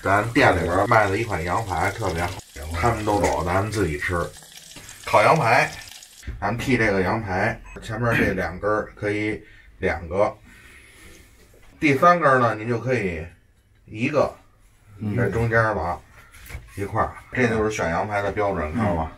咱店里边卖的一款羊排特别好，他们都走，咱们自己吃。烤羊排，咱们剔这个羊排，前面这2根可以2个，第3根呢，您就可以1个，在中间吧，一块儿。这就是选羊排的标准，看到吧？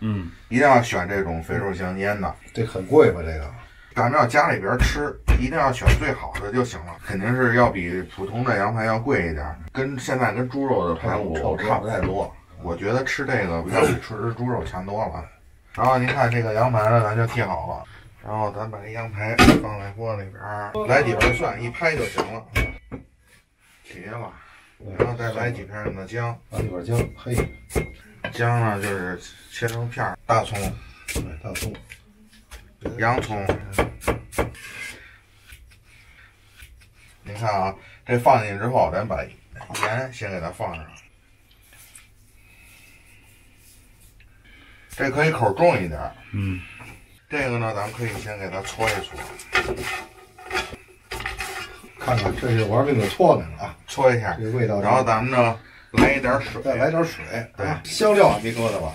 一定要选这种肥瘦相间的。这很贵吧？这个？咱们要家里边吃，一定要选最好的就行了，肯定是要比普通的羊排要贵一点，现在跟猪肉的排骨差不太多。我觉得吃这个要比吃猪肉强多了。然后您看这个羊排呢，咱就剔好了，然后咱把这羊排放在锅里边，来几瓣蒜，一拍就行了，齐了。然后再来几片的姜，来几瓣姜，嘿，姜呢就是切成片，大葱，对，大葱。洋葱，您看啊，这放进去之后，咱把盐先给它放上。这可以口重一点，这个呢，咱们可以先给它搓一搓。看看，这是玩命的搓开了啊，搓一下，这味道。然后咱们呢，来一点水，再来点水，对，香料没搁的吧？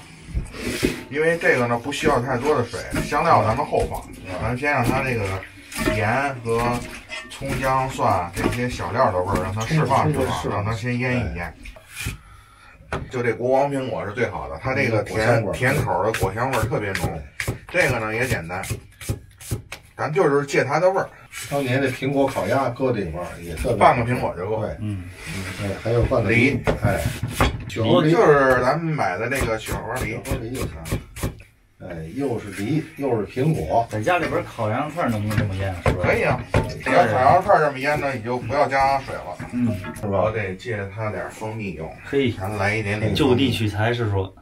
因为这个呢不需要太多的水，香料咱们后放，咱们先让它这个盐和葱姜蒜这些小料的味儿让它释放释放，让它先腌一腌。就这国王苹果是最好的，它这个甜口的果香味儿特别浓。这个呢也简单，咱就是借它的味儿。当年这苹果烤鸭搁这块儿也特别，半个苹果就够。对，哎，还有半个梨，哎，就是咱们买的这个雪花梨，梨就行。哎，又是梨，又是苹果。在家里边烤羊肉串能不能这么腌？是吧？可以啊，你要烤羊肉串这么腌呢，你就不要加水了，是吧？我得借它点蜂蜜用。嘿，咱来一点点，就地取材是说，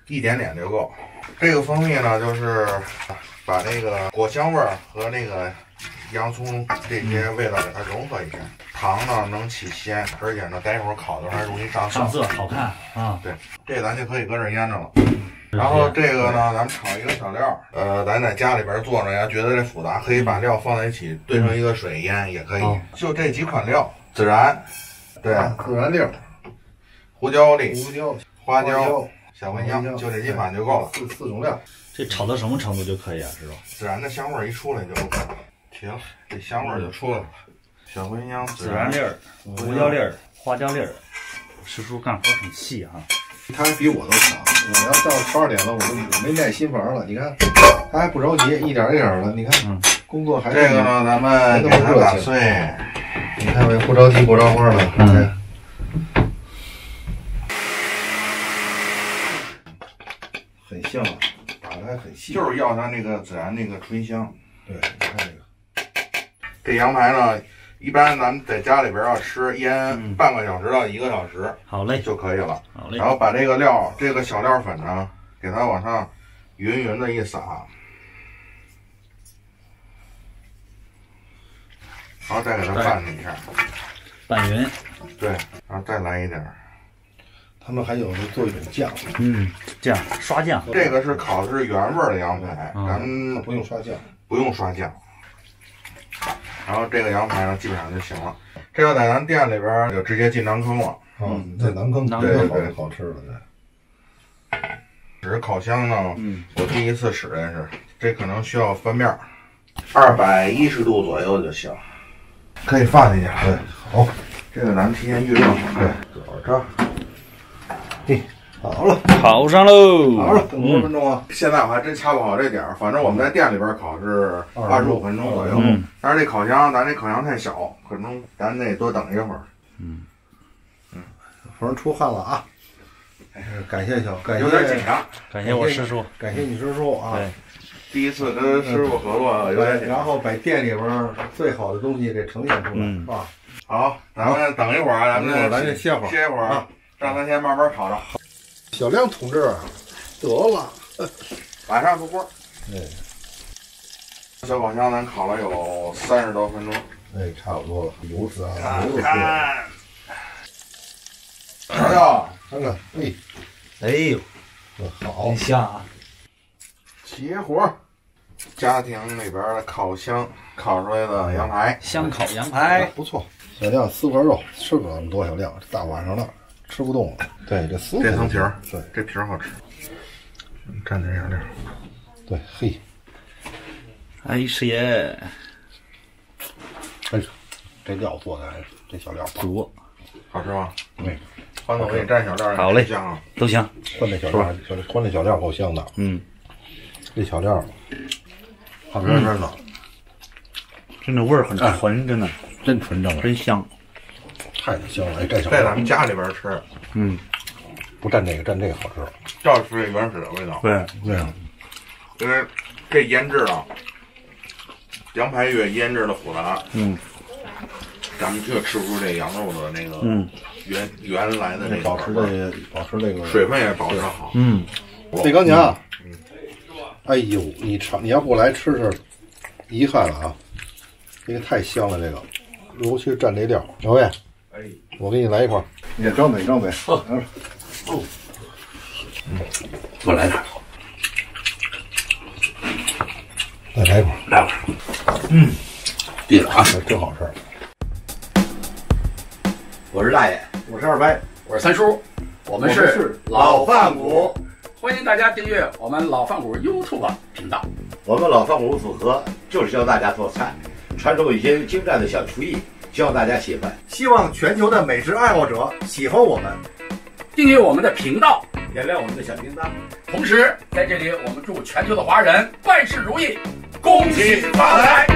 一点点就够。这个蜂蜜呢，就是把这个果香味儿和那个洋葱这些味道给它融合一下。糖呢能起鲜，而且呢待会儿烤的还容易上上色好看啊。对，这咱就可以搁这儿腌着了。然后这个呢，咱们炒一个小料，咱在家里边做着呀，觉得这复杂，可以把料放在一起兑成一个水腌也可以。就这几款料，孜然，对，孜然粒儿，胡椒粒，花椒。小茴香，就这几款就够了。四种料，这炒到什么程度就可以啊？是吧？孜然的香味儿一出来就 OK 了，行，这香味儿就出来了。小茴香、孜然粒儿、胡椒粒儿、花椒粒儿，师叔干活很细哈。他还比我都强，我要到12点了，我都没耐心玩了。你看，他还不着急，一点一点的。你看，工作还这个呢，咱们给它打碎。你看没？不着急，不着慌的。很香啊，打的还很细，就是要它那个孜然那个醇香。对，你看这个，这羊排呢，一般咱们在家里边要吃，腌半个小时到1个小时，好嘞就可以了。好嘞。然后把这个料，这个小料粉呢，给它往上匀匀的一撒，然后再给它拌一下，拌匀。对，然后再来一点。他们还有做一种酱，酱刷酱，这个是烤的是原味的羊排，咱们不用刷酱，不用刷酱。然后这个羊排呢，基本上就行了。这要在咱店里边就直接进馕坑了。在馕坑，对，好吃了，对。只是烤箱呢，我第一次使这是，这可能需要翻面，210度左右就行，可以放进去。对，好，这个咱们提前预热好。对，走着。嘿，好了，烤上喽。好了，等多少分钟啊？现在我还真掐不好这点儿，反正我们在店里边烤是25分钟左右。但是这烤箱，咱这烤箱太小，可能咱得多等一会儿。反正出汗了啊！感谢有点紧张，感谢我师叔，感谢你师叔啊！对，第一次跟师傅合作有点紧张。然后把店里边最好的东西给呈现出来，是吧？好，咱们等一会儿，咱就歇会儿，歇一会儿，让它先慢慢烤着。小亮同志，得了，马上出锅。对，小烤箱咱烤了有30多分钟。哎，差不多了，油脂啊，看，哎呀，看看，哎呦，好，真香啊！起火，家庭里边的烤箱烤出来的羊排，香烤羊排不错。小亮4块肉，吃不了那么多小亮，大晚上了吃不动了。对，这4块。这汤皮儿，对，这皮儿好吃。蘸点小料。对，嘿。哎，师爷，哎，这料做的还是这小料足，好吃吗？嗯，欢子，我给你蘸小料。好嘞，香啊，都行。换这小料，换这小料够香的。嗯，这小料好吃真的，真的味儿很纯，真的真纯正，真香，太香了。哎，蘸小料在咱们家里边吃，不蘸这个，蘸这个好吃。照吃这原始的味道。对，因为这腌制啊，羊排越腌制的复杂，咱们越吃不出这羊肉的那个，原来的那个保持这个水分也保持好。魏刚强，哎呦，你要不来吃吃，遗憾了啊！这个太香了，这个，尤其是蘸这料。小魏，我给你来一块，你张嘴。我来点，再来一块，对了啊，真好吃。我是大爷，我是2白，我是三叔，我们是老饭骨，欢迎大家订阅我们老饭骨 YouTube 频道。我们老饭骨组合就是教大家做菜，传授一些精湛的小厨艺，教大家喜欢。希望全球的美食爱好者喜欢我们，订阅我们的频道，点亮我们的小铃铛。同时在这里我们祝全球的华人万事如意，恭喜发财。